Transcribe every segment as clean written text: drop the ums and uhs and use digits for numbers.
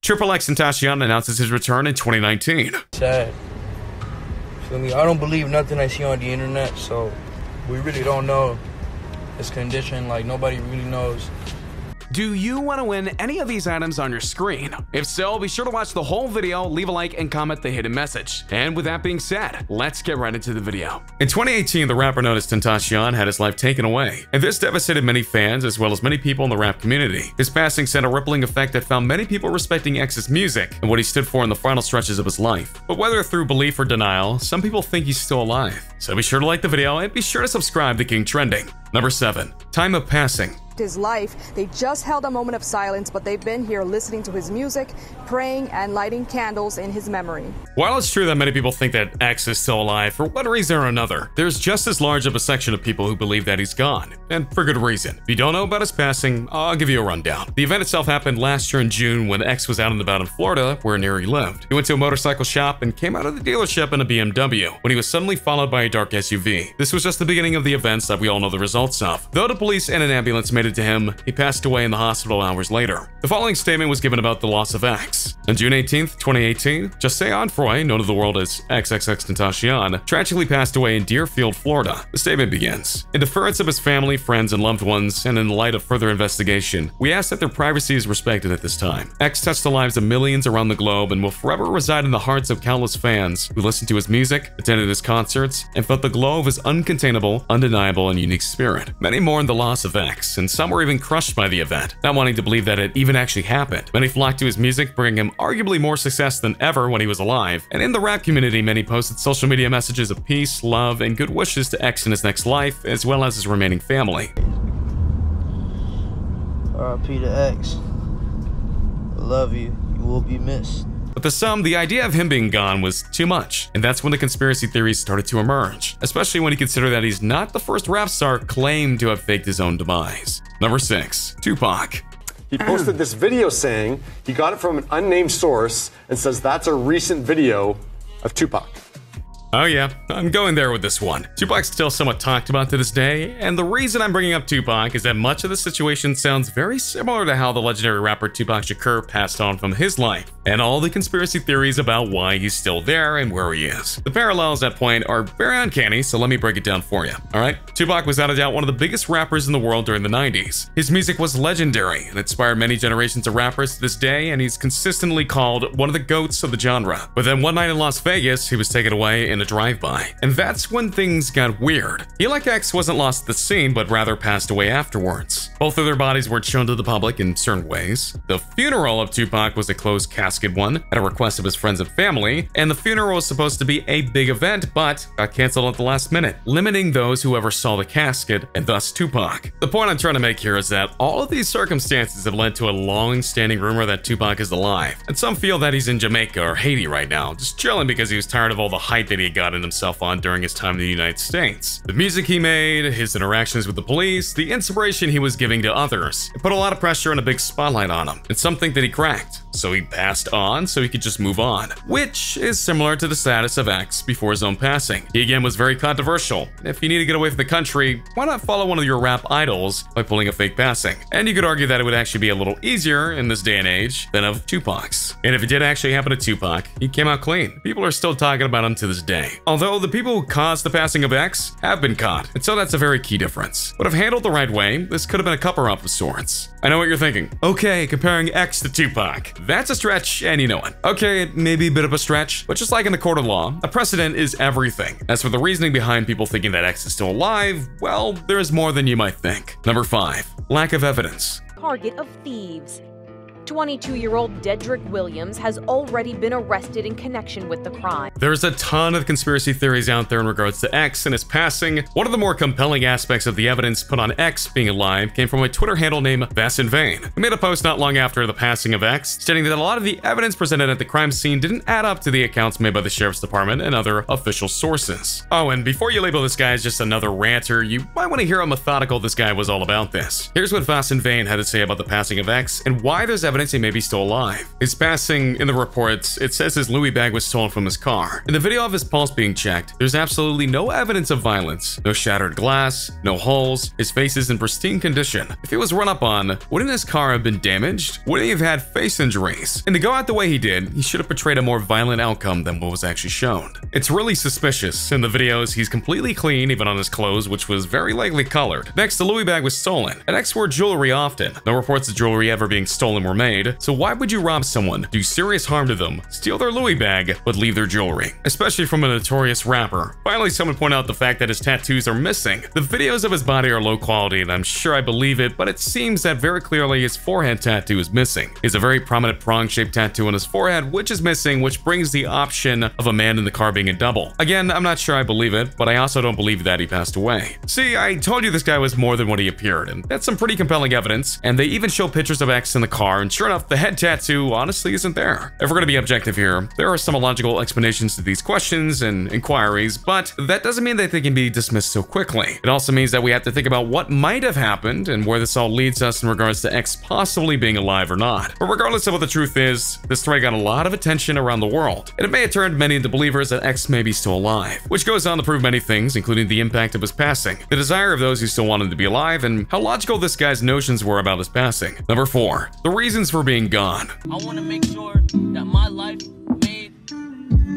XXXTentacion announces his return in 2019. Sad. Feel me? I don't believe nothing I see on the internet, so we really don't know his condition. Like, nobody really knows. Do you want to win any of these items on your screen? If so, be sure to watch the whole video, leave a like, and comment the hidden message. And with that being said, let's get right into the video. In 2018, the rapper known as Tentacion had his life taken away, and this devastated many fans as well as many people in the rap community. His passing sent a rippling effect that found many people respecting X's music and what he stood for in the final stretches of his life. But whether through belief or denial, some people think he's still alive. So be sure to like the video and be sure to subscribe to King Trending. Number 7. Time of passing. His life. They just held a moment of silence, but they've been here listening to his music, praying, and lighting candles in his memory. While it's true that many people think that X is still alive for one reason or another, there's just as large of a section of people who believe that he's gone, and for good reason. If you don't know about his passing, I'll give you a rundown. The event itself happened last year in June when X was out and about in Florida, where near he lived. He went to a motorcycle shop and came out of the dealership in a BMW when he was suddenly followed by a dark SUV. This was just the beginning of the events that we all know the results of. Though the police and an ambulance made it to him, he passed away in the hospital hours later. The following statement was given about the loss of X. On June 18th, 2018, Jose Onfroy, known to the world as XXXTentacion, tragically passed away in Deerfield, Florida. The statement begins, "In deference of his family, friends, and loved ones, and in the light of further investigation, we ask that their privacy is respected at this time. X touched the lives of millions around the globe and will forever reside in the hearts of countless fans who listened to his music, attended his concerts, and felt the glow of his uncontainable, undeniable, and unique spirit. Many mourned the loss of X, and some were even crushed by the event, not wanting to believe that it even actually happened. Many flocked to his music, bringing him arguably more success than ever when he was alive, and in the rap community, many posted social media messages of peace, love, and good wishes to X in his next life, as well as his remaining family." R.I.P. to X. I love you. You will be missed. But to some, the idea of him being gone was too much, and that's when the conspiracy theories started to emerge, especially when you consider that he's not the first rap star claimed to have faked his own demise. Number 6. Tupac. He posted this video saying he got it from an unnamed source and says that's a recent video of Tupac. Oh yeah, I'm going there with this one. Tupac's still somewhat talked about to this day, and the reason I'm bringing up Tupac is that much of the situation sounds very similar to how the legendary rapper Tupac Shakur passed on from his life, and all the conspiracy theories about why he's still there and where he is. The parallels at point are very uncanny, so let me break it down for you, alright? Tupac was without a doubt one of the biggest rappers in the world during the 90s. His music was legendary and inspired many generations of rappers to this day, and he's consistently called one of the GOATs of the genre. But then one night in Las Vegas, he was taken away in a drive-by, and that's when things got weird. He, like X, wasn't lost at the scene, but rather passed away afterwards. Both of their bodies were shown to the public in certain ways. The funeral of Tupac was a closed casket one, at a request of his friends and family, and the funeral was supposed to be a big event, but got canceled at the last minute, limiting those who ever saw the casket, and thus Tupac. The point I'm trying to make here is that all of these circumstances have led to a long-standing rumor that Tupac is alive, and some feel that he's in Jamaica or Haiti right now, just chilling because he was tired of all the hype that he had gotten himself on during his time in the United States. The music he made, his interactions with the police, the inspiration he was giving to others, it put a lot of pressure and a big spotlight on him. It's something that he cracked, so he passed on so he could just move on, which is similar to the status of X before his own passing. He again was very controversial. If you need to get away from the country, why not follow one of your rap idols by pulling a fake passing? And you could argue that it would actually be a little easier in this day and age than of Tupac's. And if it did actually happen to Tupac, he came out clean. People are still talking about him to this day. Although the people who caused the passing of X have been caught, and so that's a very key difference. But if handled the right way, this could have been a cover-up of sorts. I know what you're thinking. Okay, comparing X to Tupac. That's a stretch, and you know it. Okay, it may be a bit of a stretch, but just like in the court of law, a precedent is everything. As for the reasoning behind people thinking that X is still alive, well, there is more than you might think. Number 5. Lack of evidence. Target of thieves. 22-year-old Dedrick Williams has already been arrested in connection with the crime. There's a ton of conspiracy theories out there in regards to X and his passing. One of the more compelling aspects of the evidence put on X being alive came from a Twitter handle named Vast in Vain, who made a post not long after the passing of X, stating that a lot of the evidence presented at the crime scene didn't add up to the accounts made by the Sheriff's Department and other official sources. Oh, and before you label this guy as just another ranter, you might want to hear how methodical this guy was all about this. Here's what Vast in Vain had to say about the passing of X and why there's evidence evidence he may be still alive. His passing, in the reports, it says his Louis bag was stolen from his car. In the video of his pulse being checked, there's absolutely no evidence of violence. No shattered glass, no holes, his face is in pristine condition. If he was run up on, wouldn't his car have been damaged? Wouldn't he have had face injuries? And to go out the way he did, he should have portrayed a more violent outcome than what was actually shown. It's really suspicious. In the videos, he's completely clean, even on his clothes, which was very likely colored. Next, the Louis bag was stolen. And X wore jewelry often. No reports of jewelry ever being stolen were made, so why would you rob someone, do serious harm to them, steal their Louis bag, but leave their jewelry? Especially from a notorious rapper. Finally, someone pointed out the fact that his tattoos are missing. The videos of his body are low quality, and I'm sure I believe it, but it seems that very clearly his forehead tattoo is missing. He has a very prominent prong-shaped tattoo on his forehead, which is missing, which brings the option of a man in the car being a double. Again, I'm not sure I believe it, but I also don't believe that he passed away. See, I told you this guy was more than what he appeared, and that's some pretty compelling evidence, and they even show pictures of X in the car, and sure enough, the head tattoo honestly isn't there. If we're gonna be objective here, there are some illogical explanations to these questions and inquiries, but that doesn't mean that they can be dismissed so quickly. It also means that we have to think about what might have happened and where this all leads us in regards to X possibly being alive or not. But regardless of what the truth is, this thread got a lot of attention around the world, and it may have turned many into believers that X may be still alive, which goes on to prove many things, including the impact of his passing, the desire of those who still wanted to be alive, and how logical this guy's notions were about his passing. Number 4, the reasons for being gone. I want to make sure that my life made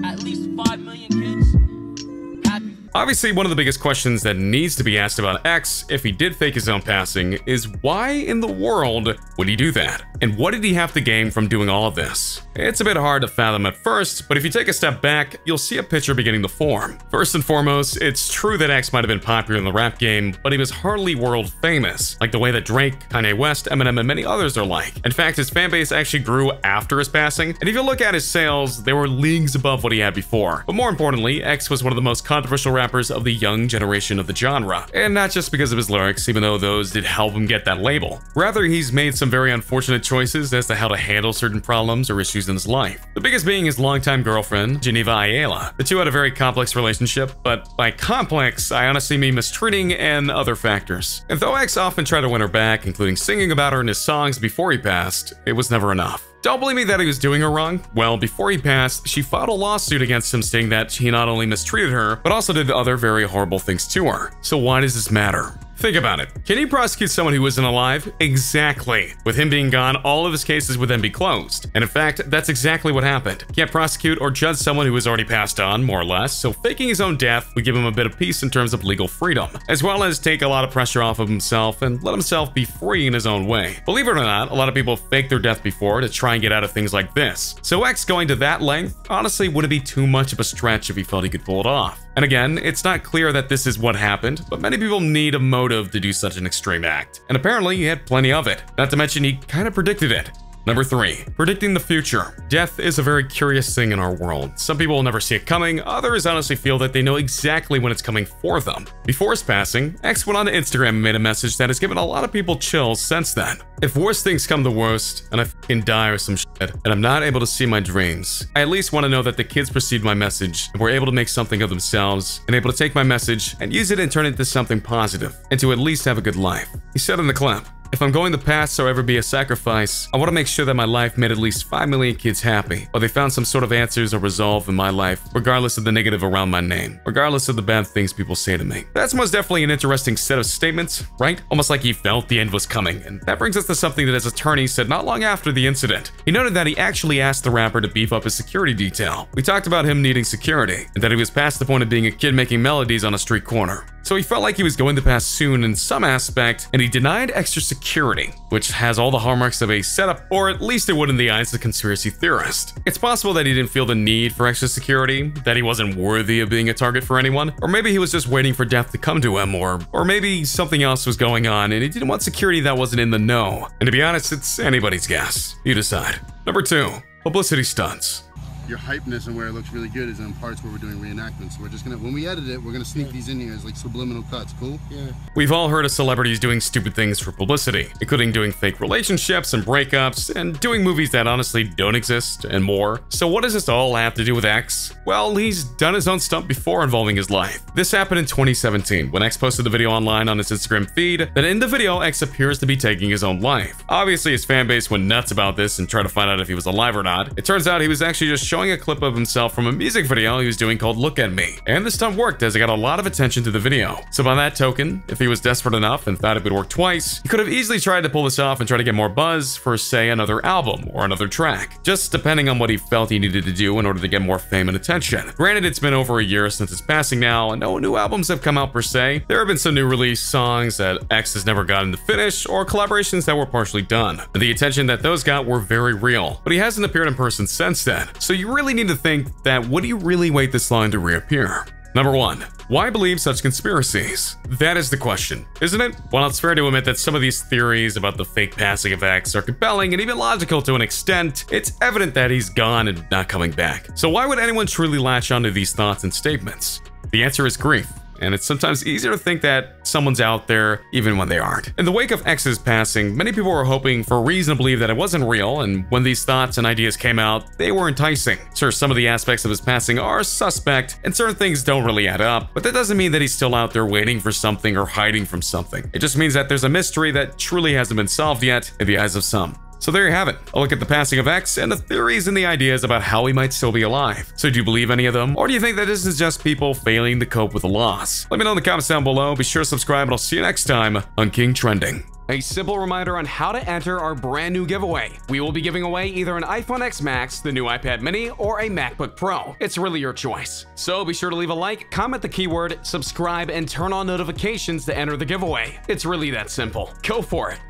at least 5 million kids happy. Obviously, one of the biggest questions that needs to be asked about X, if he did fake his own passing, is why in the world would he do that? And what did he have to gain from doing all of this? It's a bit hard to fathom at first, but if you take a step back, you'll see a picture beginning to form. First and foremost, it's true that X might have been popular in the rap game, but he was hardly world famous, like the way that Drake, Kanye West, Eminem, and many others are like. In fact, his fan base actually grew after his passing, and if you look at his sales, they were leagues above what he had before. But more importantly, X was one of the most controversial rappers of the young generation of the genre, and not just because of his lyrics, even though those did help him get that label. Rather, he's made some very unfortunate choices as to how to handle certain problems or issues in his life. The biggest being his longtime girlfriend, Geneva Ayala. The two had a very complex relationship, but by complex, I honestly mean mistreating and other factors. And though X often tried to win her back, including singing about her in his songs before he passed, it was never enough. Don't believe me that he was doing her wrong? Well, before he passed, she filed a lawsuit against him stating that he not only mistreated her, but also did other very horrible things to her. So why does this matter? Think about it. Can you prosecute someone who isn't alive? Exactly. With him being gone, all of his cases would then be closed. And in fact, that's exactly what happened. Can't prosecute or judge someone who has already passed on, more or less, so faking his own death would give him a bit of peace in terms of legal freedom, as well as take a lot of pressure off of himself and let himself be free in his own way. Believe it or not, a lot of people faked their death before to try and get out of things like this. So X going to that length honestly wouldn't be too much of a stretch if he felt he could pull it off. And again, it's not clear that this is what happened, but many people need a motive to do such an extreme act. And apparently he had plenty of it. Not to mention he kind of predicted it. Number 3, predicting the future. Death is a very curious thing in our world. Some people will never see it coming, others honestly feel that they know exactly when it's coming for them. Before his passing, X went on to Instagram and made a message that has given a lot of people chills since then. If worst things come to worst, and I fucking die or some shit, and I'm not able to see my dreams, I at least want to know that the kids perceived my message and were able to make something of themselves, and able to take my message and use it and turn it into something positive, and to at least have a good life. He said in the clip, "If I'm going to pass or ever be a sacrifice, I want to make sure that my life made at least 5 million kids happy, or they found some sort of answers or resolve in my life, regardless of the negative around my name, regardless of the bad things people say to me." That's most definitely an interesting set of statements, right? Almost like he felt the end was coming, and that brings us to something that his attorney said not long after the incident. He noted that he actually asked the rapper to beef up his security detail. We talked about him needing security, and that he was past the point of being a kid making melodies on a street corner. So he felt like he was going to pass soon in some aspect, and he denied extra security, which has all the hallmarks of a setup, or at least it would in the eyes of the conspiracy theorist. It's possible that he didn't feel the need for extra security, that he wasn't worthy of being a target for anyone, or maybe he was just waiting for death to come to him, or maybe something else was going on and he didn't want security that wasn't in the know. And to be honest, it's anybody's guess. You decide. Number 2, publicity stunts. your hypeness and where it looks really good is in parts where we're doing reenactments. So we're just gonna, when we edit it, we're gonna sneak these in here as like subliminal cuts. Cool? Yeah. We've all heard of celebrities doing stupid things for publicity, including doing fake relationships and breakups, and doing movies that honestly don't exist, and more. So what does this all have to do with X? Well, he's done his own stunt before involving his life. This happened in 2017, when X posted the video online on his Instagram feed, that in the video, X appears to be taking his own life. Obviously, his fan base went nuts about this and tried to find out if he was alive or not. It turns out he was actually just showing a clip of himself from a music video he was doing called Look at Me. And the stunt worked, as it got a lot of attention to the video. So by that token, if he was desperate enough and thought it would work twice, he could have easily tried to pull this off and try to get more buzz for, say, another album or another track, just depending on what he felt he needed to do in order to get more fame and attention. Granted, it's been over a year since his passing now, and no new albums have come out per se. There have been some new release songs that X has never gotten to finish, or collaborations that were partially done. The attention that those got were very real, but he hasn't appeared in person since then. So you really need to think that, would he really wait this long to reappear? Number 1. Why believe such conspiracies? That is the question, isn't it? While it's fair to admit that some of these theories about the fake passing of X are compelling and even logical to an extent, it's evident that he's gone and not coming back. So why would anyone truly latch onto these thoughts and statements? The answer is grief. And it's sometimes easier to think that someone's out there even when they aren't. In the wake of X's passing, many people were hoping for a reason to believe that it wasn't real, and when these thoughts and ideas came out, they were enticing. Sure, some of the aspects of his passing are suspect, and certain things don't really add up, but that doesn't mean that he's still out there waiting for something or hiding from something. It just means that there's a mystery that truly hasn't been solved yet in the eyes of some. So there you have it, a look at the passing of X and the theories and the ideas about how he might still be alive. So do you believe any of them? Or do you think that this is just people failing to cope with the loss? Let me know in the comments down below. Be sure to subscribe and I'll see you next time on King Trending. A simple reminder on how to enter our brand new giveaway. We will be giving away either an iPhone X Max, the new iPad mini, or a MacBook Pro. It's really your choice. So be sure to leave a like, comment the keyword, subscribe, and turn on notifications to enter the giveaway. It's really that simple. Go for it.